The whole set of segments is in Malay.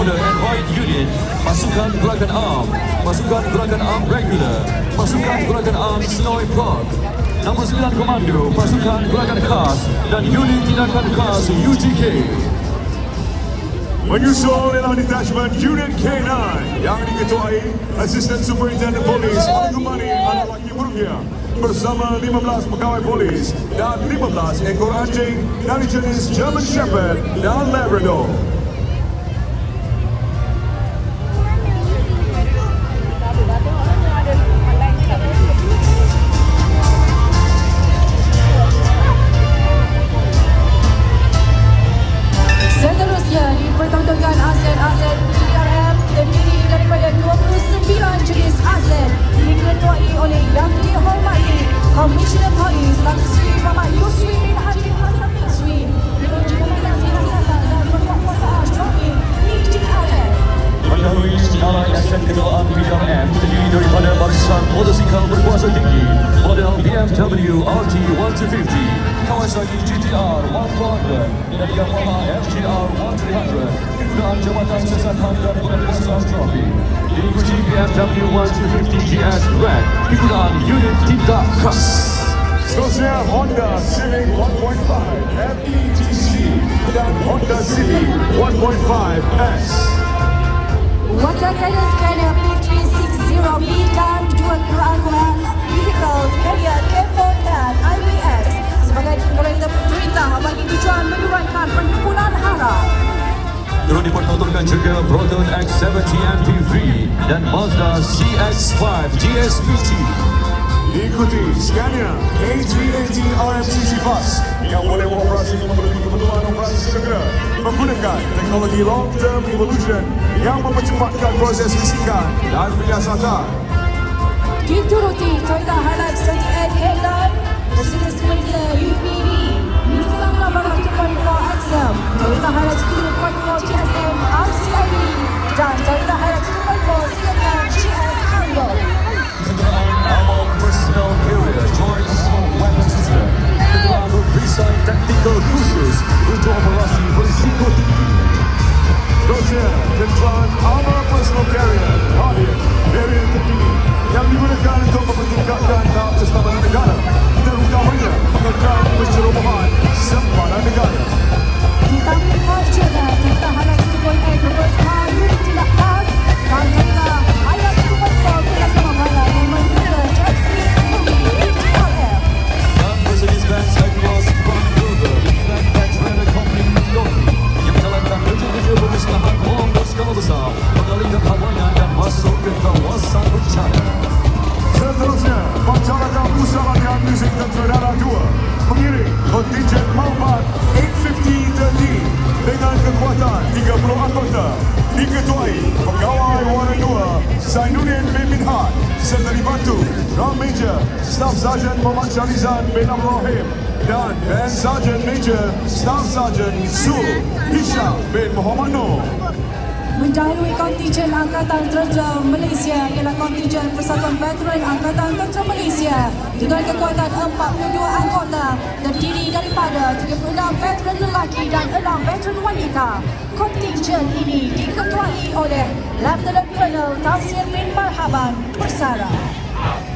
Order and Right Unit, Pasukan Gerakan Arm, Pasukan Gerakan Arm Regular, Pasukan Gerakan Arm Snowy Park, Nombor 9 Komando, Pasukan Gerakan Khas dan Unit Tindakan Khas UTK. Menyusul ialah Detachment Unit K9 yang diketuai Assistant Superintendent Polis Al-Gumani Al-Laki Murgia bersama 15 pegawai polis dan 15 ekor anjing dari jenis German Shepherd dan Labrador. Seterusnya dipertontonkan aset-aset PDRM terdiri daripada 29 jenis aset diketuai oleh Yang Dihormati Komisioner Polis Tan Sri Muhammad Yusri bin Haji Hassan Yusri diuji dengan siasatan dan penguasaan trafik PDRM. Melalui istialah aset ketuaan PDRM terdiri daripada barisan motosikal berkuasa tinggi model BMW RT 150, Kawasaki GTR 100 dan Yamaha FGR 1300 kegunaan jabatan siasatan dan pengawasan trafik. Diikuti BMW 150 GS Red kegunaan unit tindak khas. Seterusnya Honda Civic 1.5 FETC dan Honda Civic 1.5S. Waterkaya scanner P360B dan dua kerangkulan vehicle carrier K4 dan IBS sebagai kereta perintah bagi tujuan menyuraikan penimbunan hara. Turut dipertontonkan juga Proton X70 MPV dan Mazda CX-5 GSPT. Diikuti Scania A380 RMCC Bus yang boleh beroperasi memenuhi kebutuhan operasi segera menggunakan teknologi Long Term Evolution yang mempercepatkan proses lisikan dan penyiasatan. Dituruti Toyota Hilux 38 Headline, Mercedes-Benz UPD, Nissan Navara 2.4 XM, Toyota Hilux 2.4 GSM RCID dan Toyota Hilux 2.4 CLM GS Cargo. Kenderaan Amon Personal Carrier Joint Assault Weapon System. Kenderaan berperisai tactical cruisers untuk operasi berisiko tinggi. Seterusnya, kenderaan Armor Personal Carrier hadir varian terkini yang digunakan untuk mempertingkatkan tahap keselamatan negara, terutamanya mengekang pencerobohan sempadan negara. Kita melihat juga Toyota Hilux 2.8 reverse car unit tindak khas dan Toyota Hilux 2.4 kelas Mawala yang menggunakan jet speed movie PDRM. Dan Mercedes-Benz Actros Front Burger dan Veteran Company Loki yang menjalankan kerja-kerja pemusnahan bom berskala besar, mengalihkan halangan dan masuk ke kawasan bencana. Seterusnya, Pancarakan Pusat Latihan Muzik Tentera Darat 2 mengiring kontingen Malbat 850-30 dengan kekuatan 30 anggota diketuai Pegawai Warna 2 Zainuddin bin Minhad serta dibantu Drum Major Staff Sergeant Muhammad Syahrizan bin Abdul Rahim dan Band Sergeant Major Staff Sergeant Sul Hisham bin Muhammad Noor. Mendahului kontingen Angkatan Tentera Malaysia ialah kontingen Persatuan Veteran Angkatan Tentera Malaysia dengan kekuatan 42 anggota terdiri daripada 36 veteran lelaki dan 6 veteran wanita. Kontingen ini diketuai oleh Lieutenant Colonel Tafsir bin Marhaban Bersara.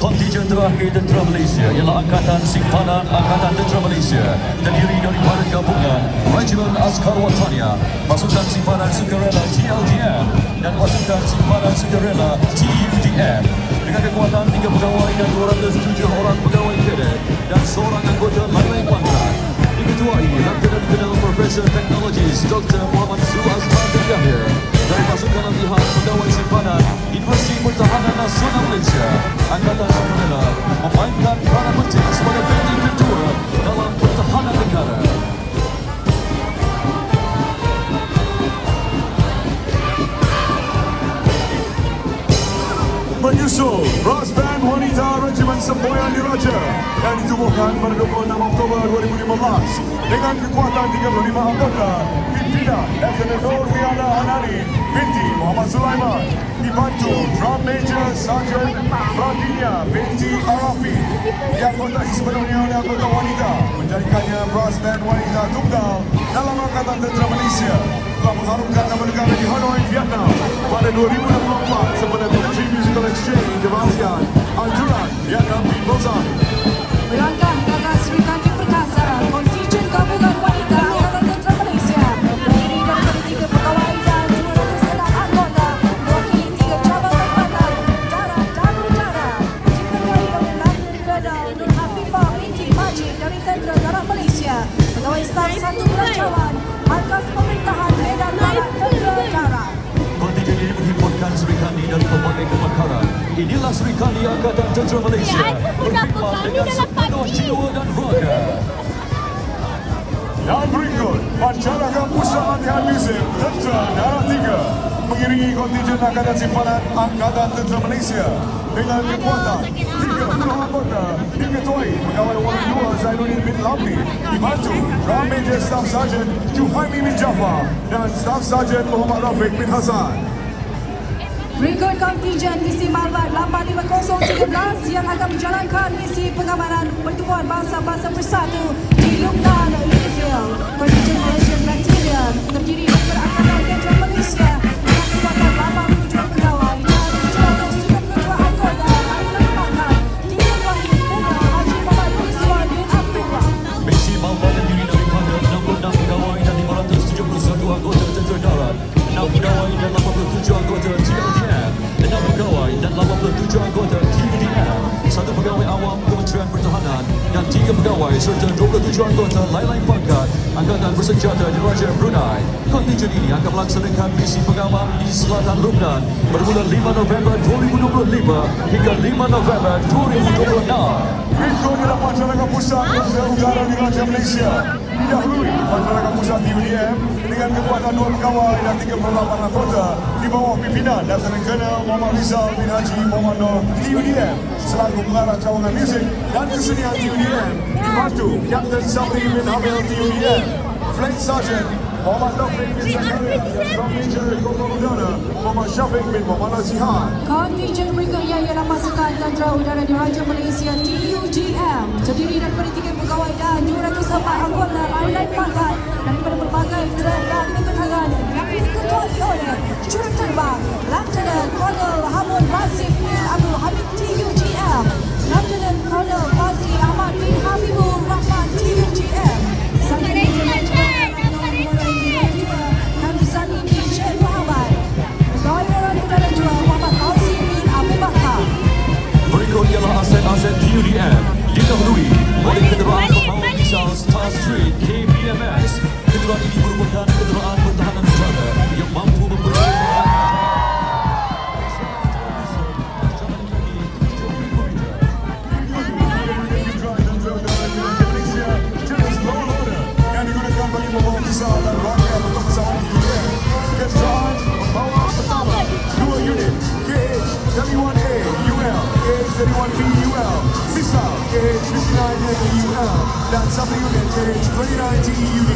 Kontingen terakhir Tentera Malaysia ialah Angkatan Simpanan Angkatan Tentera Malaysia terdiri daripada gabungan Regimen Askar Watania, Pasukan Simpanan Sukarela TLDM dan Pasukan Simpanan Sukarela TUDM dengan kekuatan 3 pegawai dan 207 orang pegawai kadet dan seorang anggota lain pangkat. Diketuai Lieutenant Colonel Profesor Teknologis Dr. Muhammad Zul Azman bin Yahya dari Pasukan Latihan Pegawai Simpanan Universiti Pertahanan Nasional Malaysia. Angkatan Sukarela memainkan peranan penting sebagai benteng kedua dalam pertahanan negara. Menyusul Brass Band Wanita Regimen Semboyan Diraja yang ditubuhkan pada 26 Oktober 2015 dengan kekuatan 35 anggota pimpinan Lieutenant Nur Wiana Hanani binti Muhammad Sulaiman dibantu Drum Major Sergeant Fadilia binti Arafi dianggotai sepenuhnya oleh anggota wanita menjadikannya Brass Band Wanita Tunggal dalam Angkatan Tentera Malaysia. telah mengharumkan nama negara di Hanoi, Vietnam pada 2024 sempena Country Musical Exchange di ASEAN Anjuran Vietnam People's Army. Melangkah ke atas Sri Kandi Perkasa, kontijen gabungan wanita Angkatan Tentera Malaysia terdiri daripada 3 pegawai dan 206 anggota mewakili 3 cabang tempatan darat dan udara. Diketuai oleh Lieutenant Colonel Nur Hafifah binti Majid dari Tentera Darat Malaysia, pegawai staf 1 Belanjawan Markas Pemerintahan Medan Barat Tentera Darat. Kontingen ini menghimpunkan Sri Kandi dari pelbagai kepakaran. Inilah Sri Kandi Angkatan Tentera Malaysia. Berkhidmat dengan sepenuh jiwa dan raga. Dan berikut, Pancaraga Pusat Latihan Muzik Tentera Darat 3 mengiringi kontingen Angkatan Simpanan Angkatan Tentera Malaysia dengan kekuatan 30 anggota diketuai Pegawai Warna 2 Zainuddin bin Lamli, dibantu Drum Major Staff Sergeant Juhaimi bin Jaafar dan Staff Sergeant Muhammad Rafiq bin Hassan. Berikut kontijen misi Malbat 85013 yang akan menjalankan misi pengamanan Pertubuhan Bangsa-Bangsa Bersatu di Lubnan, Libya. Kontijen Malaysian Battalion terdiri daripada Angkatan Tentera Malaysia dengan kekuatan 87 pegawai dan 792 anggota lain lembaga diketuai Colonel Haji Muhammad Rizwan bin Abdullah. Misi Malbat terdiri daripada 66 pegawai dan 571 anggota tentera darat, 6 pegawai dan 87 anggota TLDM, 6 pegawai dan 87 anggota TUDM, 1 pegawai awam Kementerian Pertahanan dan 3 pegawai serta 27 anggota lain-lain pangkat Angkatan Bersenjata Diraja Brunei. Kontingen ini akan melaksanakan misi pengaman di selatan Lubnan bermula 5 November 2025 hingga 5 November 2026. Berikut adalah Pancaraga Pusat Tentera Udara Diraja Malaysia. Didahului Pancaraga Pusat TUDM dengan kekuatan 2 pegawai dan 38 anggota di bawah pimpinan Lieutenant Colonel Muhammad Rizal bin Haji Muhammad Nur TUDM selaku pengarah cawangan muzik dan kesenian TUDM, dibantu Captain Sabri bin Hamil TUDM, Flight Sergeant Muhammad Taufik bin Zakaria dan Drum Major Koko Udara Muhammad Syafiq bin Muhammad Azihan. Kontijen berikutnya ialah pasukan Tentera Udara Diraja Malaysia TUGM terdiri daripada 3 pegawai dan 204 anggota lain-lain pangkat daripada berbagai negara dan kepentingan yang diketuai oleh Juruterbang Lieutenant Colonel Hamud Rasif bin Abdul Hamid TUGM, Lieutenant Colonel Fazli Ahmad bin Habibur Rahman TUGM, Berikut ialah aset-aset TUDM didahului oleh kenderaan pembawa misal Star Street KPMS. Kenderaan ini merupakan kenderaan pertahanan udara yang mampu memberi yang digunakan bagi membawa kisah dan rangka untuk pesawat TUDM. Kenderaan pembawa pertama 2 unit KH-31A UL, KH-31B UL, misal KH-59A UL dan 1 unit KH-29T UD.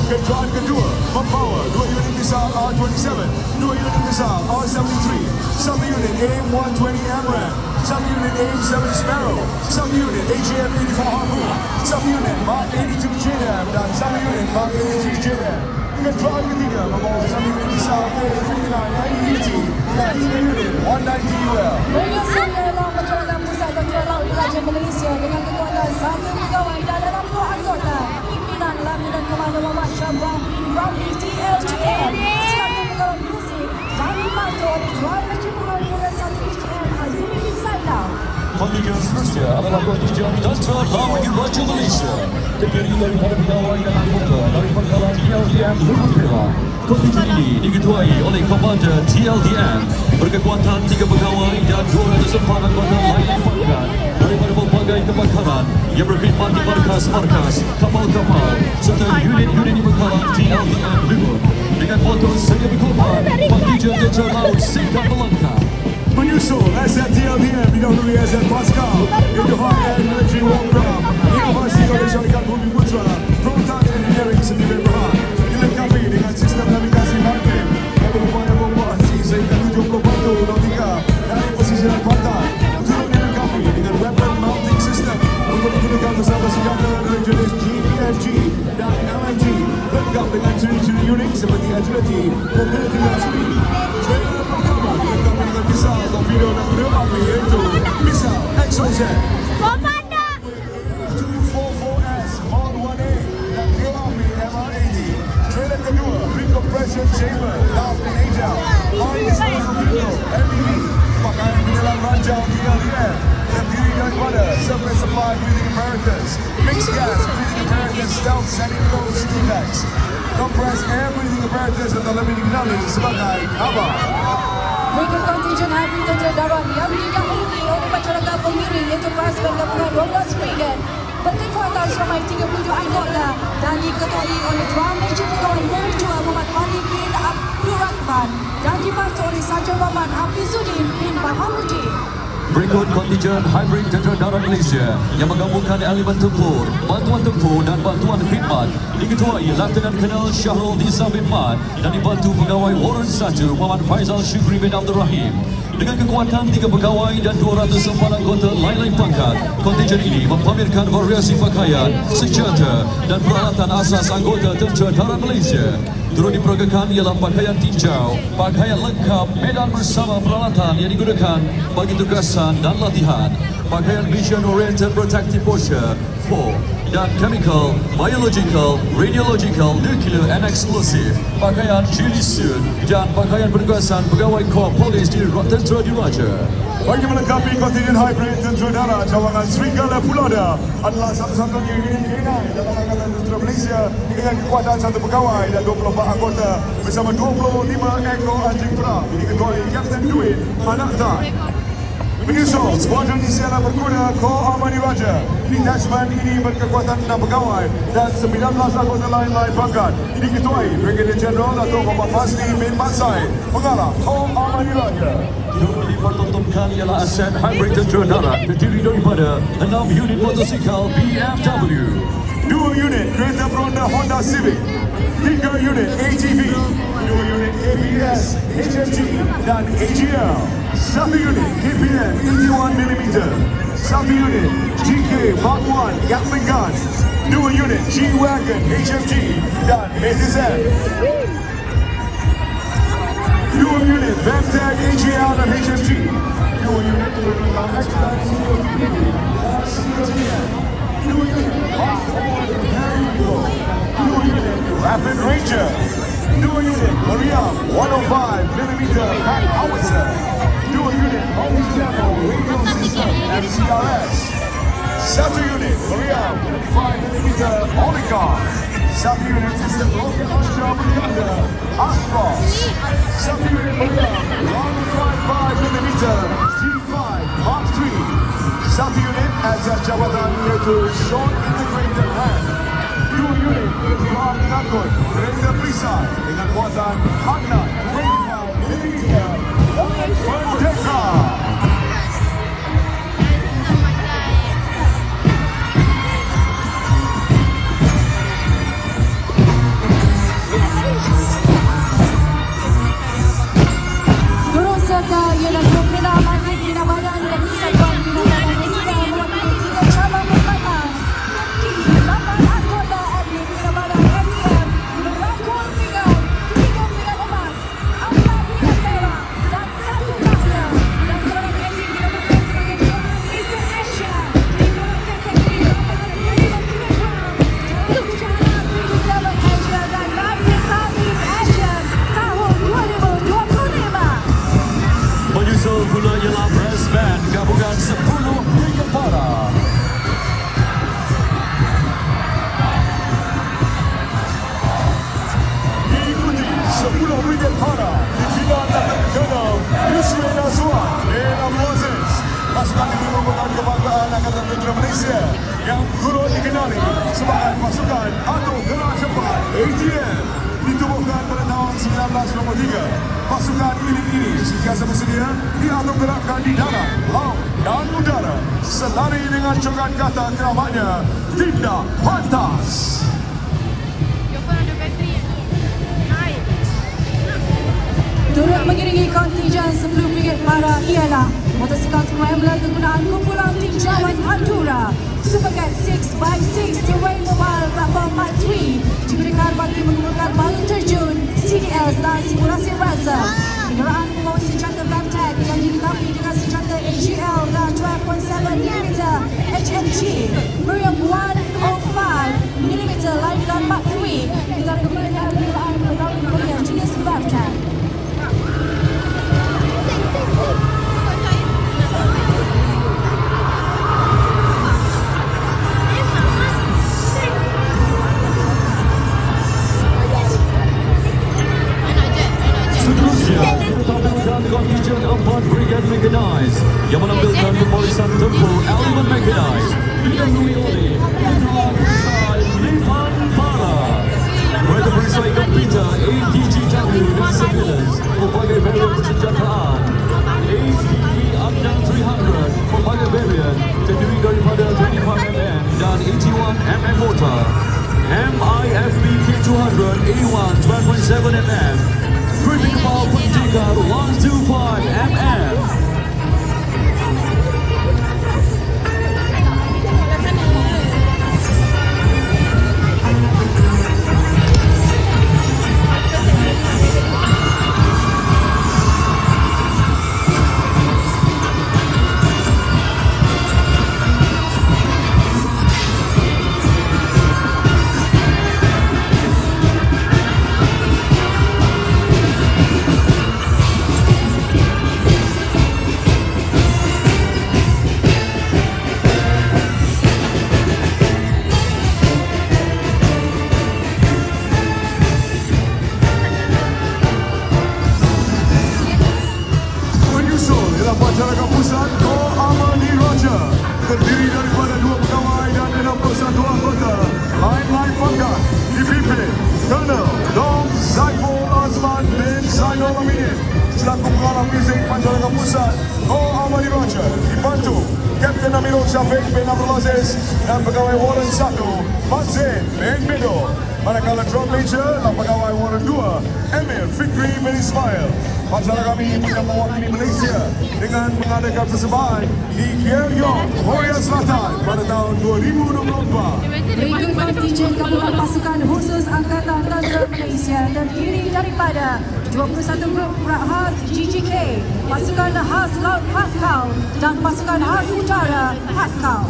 Kenderaan kedua membawa 2 unit misal R-27, 2 unit misal R-73, 1 unit AIM-120 AMRAAM, 1 unit AIM-7 Sparrow, 1 unit AJM-84 Harpoon, 1 unit Mark 82 JDAM dan 1 unit Mark 83 JDAM. Kenderaan ketiga membawa 1 unit misal A-59 IET dan 3 unit 190 UL. Berikutnya ialah Pancaraga Pusat Tentera Laut Diraja Malaysia dengan kekuatan 1 pegawai dan 60 anggota pimpinan Lieutenant Komandan Muhammad Syabah bin Ramli TLGM selaku pegawai muzik dan dibantu oleh Drum Major Pengawal 1 HM Azimi bin Zainal. Kontingen seterusnya adalah kontingen Tentera Laut Diraja Malaysia terdiri daripada pegawai dan anggota dari pangkalan TLDM Lubuk Perak. Kontingen ini diketuai oleh Komandan TLDM berkekuatan 3 pegawai dan 204 anggota lain pangkat daripada pelbagai kebakaran yang berkhidmat di markas-markas, kapal-kapal serta unit-unit di pangkalan TLDM Lubuk. Dengan moto sedia berkorban, kontingen Tentera Laut Singkat Melangkah. Menyusul SNTLDM didahului SN Pascal, Indohan and Military Warcraft, inovasi oleh Syarikat Bumi Putra, Proton Engineering Sendiri Berhad, dilengkapi dengan sistem navigasi maritim yang berupaya membuasi sehingga 70 batu nautika dari pesisir pantai, turut dilengkapi dengan weapon mounting system untuk digunakan bersama senjata dari jenis GPMG dan LMG, lengkap dengan ciri-ciri Unix seperti agility, mobility dan speed. Trailer pertama dilengkapi dengan misal torpedo dan pneu api iaitu misal XOZ 244S Mod 1A dan pneu api MR80. Trailer kedua recompression chamber lav dan agile high torpedo MPV pakaian penyelam ranjau TLDF terdiri daripada surface supply breathing apparatus, mixed gas breathing apparatus, stealth semi-closed defects, compressed air breathing apparatus atau lebih dikenali sebagai KABA. Mereka kontingen hybrid tentera darat yang didahului oleh masyarakat pengiring iaitu Brassband gabungan 12 frigate berkekuatan seramai 32 anggota dan diketuai oleh Drum Major Pegawai Merjua Muhammad Malik bin Abdul Rahman dan dibantu oleh Sarjan Muhammad Hafizuddin bin Baharudin. Berikut kontingen hybrid tentera darat Malaysia yang menggabungkan elemen tempur, bantuan tempur dan bantuan khidmat diketuai Lieutenant Colonel Syahrul Nizam bin Mat dan dibantu pegawai Warren 1 Muhammad Faizal Syukri bin Abdul Rahim. Dengan kekuatan 3 pegawai dan 204 anggota lain-lain pangkat, kontingen ini mempamerkan variasi pakaian, senjata dan peralatan asas anggota tentera darat Malaysia. Turut diperagakan ialah pakaian tinjau, pakaian lengkap, medan bersama peralatan yang digunakan bagi tugasan dan latihan, pakaian Mission Oriented Protective Posture 4 dan chemical, biological, radiological, nuclear and explosive, pakaian chili suit dan pakaian penugasan pegawai Korps Polis di Tentera Diraja. Bagi melengkapi kontingen hybrid tentera darat cawangan Serigala Pulada adalah satu-satunya unit K9 dalam Angkatan Tentera Malaysia dengan kekuatan 1 pegawai dan 24 anggota bersama 25 ekor anjing perang diketuai Kapten Duit Anak Tan. Menyusul skuadron Isyana Berkuda Korps Armani Raja. Detachment ini berkekuatan 6 pegawai dan 19 anggota lain-lain pangkat diketuai Brigadier General Dato' Muhammad Fazli bin Mat Said, Pengarah Korps Armani Raja. Turut dipertontonkan ialah aset hybrid tentera darat terdiri daripada 6 unit motosikal BMW, 2 unit kereta peronda Honda Civic, 3 unit ATV, 2 unit ABS, HMG dan AGL, 1 unit KPN 81mm, 1 unit GK Mark 1 Gatling Gun, 2 unit G-Wagon HMG dan BTZM, 2 unit Vemtag AGL dan HMG, 2 unit X-Plan COTP dan COTM, 2 unit Rapid Ranger, 2 unit Meriam 105mm Pack Howitzer, 2 unit Multi-Channel Radio System MCRS, 1 unit Meriam 25mm Polycom, 1 unit System Rocket Launcher Propaganda Astros, 1 unit Meriam 155mm G5 Mark 3, 1 unit Azaz Jabatan iaitu Short Integrated Hand, 2 unit Ketua Pengangkut kereta perisai dengan kuatan 625mm Merdeka. Turut serta ialah Grup Bina Amanah Bina Badan dan Kesatuan Bina Badan yang juga mewakili 3 cabang pertama. 8 anggota admin Bina Badan FTM merangkul dengan 3 pingat emas, 4 pingat perak dan 1 bangsa dan seorang admin Bina Badan sebagai juara Eastern Asia di dalam kategori 85 kilogram dalam kejuaraan 27 Asia dan 19 Southeast Asia tahun 2025. Menyusul pula ialah Brassband gabungan 10 Brigade Para. Diikuti 10 Brigade Para dipimpin Lieutenant Colonel Yusrin Azwan bin Abdul Aziz. Pasukan ini merupakan kebanggaan Angkatan Tentera Malaysia yang turut dikenali sebagai pasukan atau gerak cepat ATM. Ditubuhkan pada tahun 1993. Pasukan ini sentiasa bersedia dianugerahkan di darat, laut dan udara selari dengan cokan kata keramatnya Tindak Pantas. Turut mengiringi kontingen 10 Brigade Para ialah motosikal Scrambler kegunaan kumpulan tinjauan Madura, Supercat 6x6 Terrain Mobile Platform Mark 3 digunakan bagi menggunakan balon terjun, CDS dan simulasi rasa. Kenderaan membawa senjata Ramtech yang dilengkapi dengan senjata AGL dan 12.7mm HMG, meriam 105mm line gun Mark 3 kita menggunakan kenderaan pegawai militer jenis Ramtech. Seterusnya, ditampilkan kontingen 4 Brigade Mechanized yang menampilkan kepolosan tempur elemen mechanized didahului oleh Putra Besar Lipan Para. Mereka berisai komputer ATGW dan surveillance pelbagai varian persenjataan. ATE Agdan 300 pelbagai varian terdiri daripada 25mm dan 81mm mortar. MIFB K200 A1 12.7mm Critical Pendekar 125mm. Masyarakat Pusat Ko Amani Raja terdiri daripada 2 pegawai dan 61 anggota. Line pangkat dipimpin Colonel Dom Zaiful Azman bin Zainul Aminin selaku pengarah muzik Masyarakat Pusat Ko Amani Raja, dibantu Kapten Amirul Syafiq bin Abdul Aziz dan pegawai Warren 1 Mazin bin Bido. Manakala Drum Major dan pegawai Warren 2 Emir Fikri bin Ismail. Masyarakat kami punya mewakili Malaysia dengan mengadakan persembahan di Gyeongyang, Korea Selatan pada tahun 2024. Berikut kontingen gabungan pasukan khusus Angkatan Tentera Malaysia terdiri daripada 21 grup khas GGK, pasukan khas laut Haskell dan pasukan khas udara Haskell.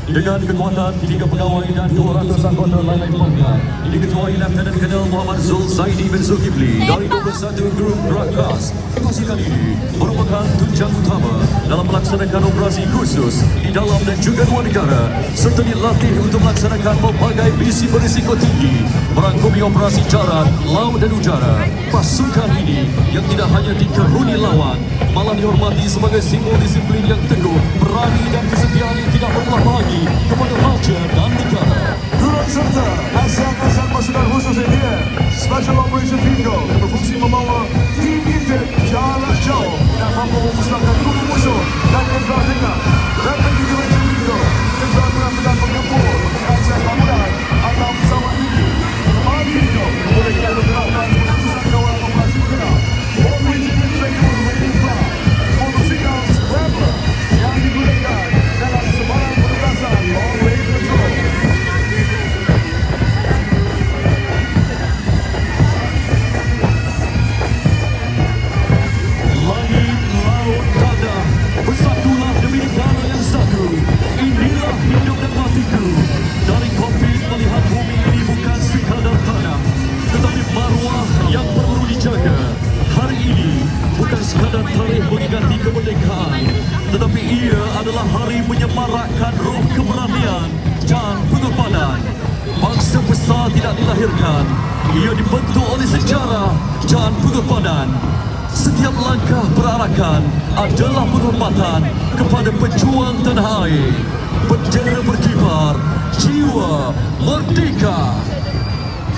Dengan kekuatan 3 pegawai dan 200 anggota lain-lain pangkat, diketuai Lieutenant Colonel Muhammad Zul Zaidi bin Zulkifli dari 21 grup Rakas. Pasukan ini merupakan tunjang utama dalam melaksanakan operasi khusus di dalam dan juga luar negara serta dilatih untuk melaksanakan pelbagai misi berisiko tinggi merangkumi operasi darat, laut dan udara. Pasukan ini yang tidak hanya dikeruni lawan, malah dihormati sebagai simbol disiplin yang teguh, berani dan kesetiaan yang tidak berbelah bagi kepada raja dan negara. Turut serta asal pasukan khusus India Special Operation Bingo yang berfungsi membawa tim intip jarak jauh dan mampu memusnahkan kubu musuh dan kendera ringan. Rapid Intervention Bingo kendera mengambilkan penggempur akses bangunan atau pesawat tinggi. Kembali Bingo boleh kita bergerakkan keputusan kawalan operasi bergerak. Operation Bingo Rating Club motosikal Scrambler yang digunakan dalam sebarang penugasan long-range patrol. Langit, laut, tanah, bersatulah demi negara yang satu. Inilah hidup dan matiku. Dari kokpit melihat bumi ini bukan sekadar tanah, tetapi maruah yang perlu dijaga. Hari ini bukan sekadar tarikh mengingati kemerdekaan, tetapi ia adalah hari menyemarakkan roh keberanian dan pengorbanan. Bangsa besar tidak dilahirkan, ia dibentuk oleh sejarah dan pengorbanan. Setiap langkah perarakan adalah penghormatan kepada pejuang tanah air. Bendera berkibar, jiwa merdeka.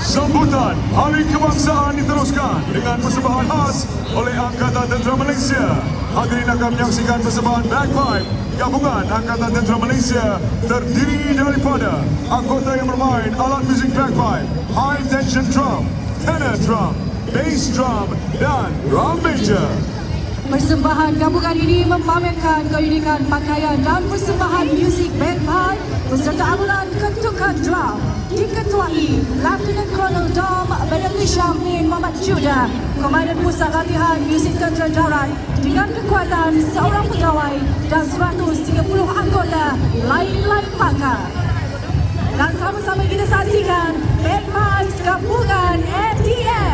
Sambutan Hari Kebangsaan diteruskan dengan persembahan khas oleh Angkatan Tentera Malaysia. Hadirin akan menyaksikan persembahan bagpipe gabungan Angkatan Tentera Malaysia terdiri daripada anggota yang bermain alat muzik bagpipe, high tension drum, tenor drum, bass drum dan drum major. Persembahan gabungan ini memamerkan keunikan pakaian dan persembahan muzik bagpipe beserta alunan ketukan drum diketuai Lieutenant Colonel Dom Badan Syamil Muhammad Judah, Komandan Pusat Latihan Muzik Tentera Darat dengan kekuatan seorang pegawai dan 130 anggota lain-lain pakar. Dan sama-sama kita saksikan bagpipes gabungan FDN.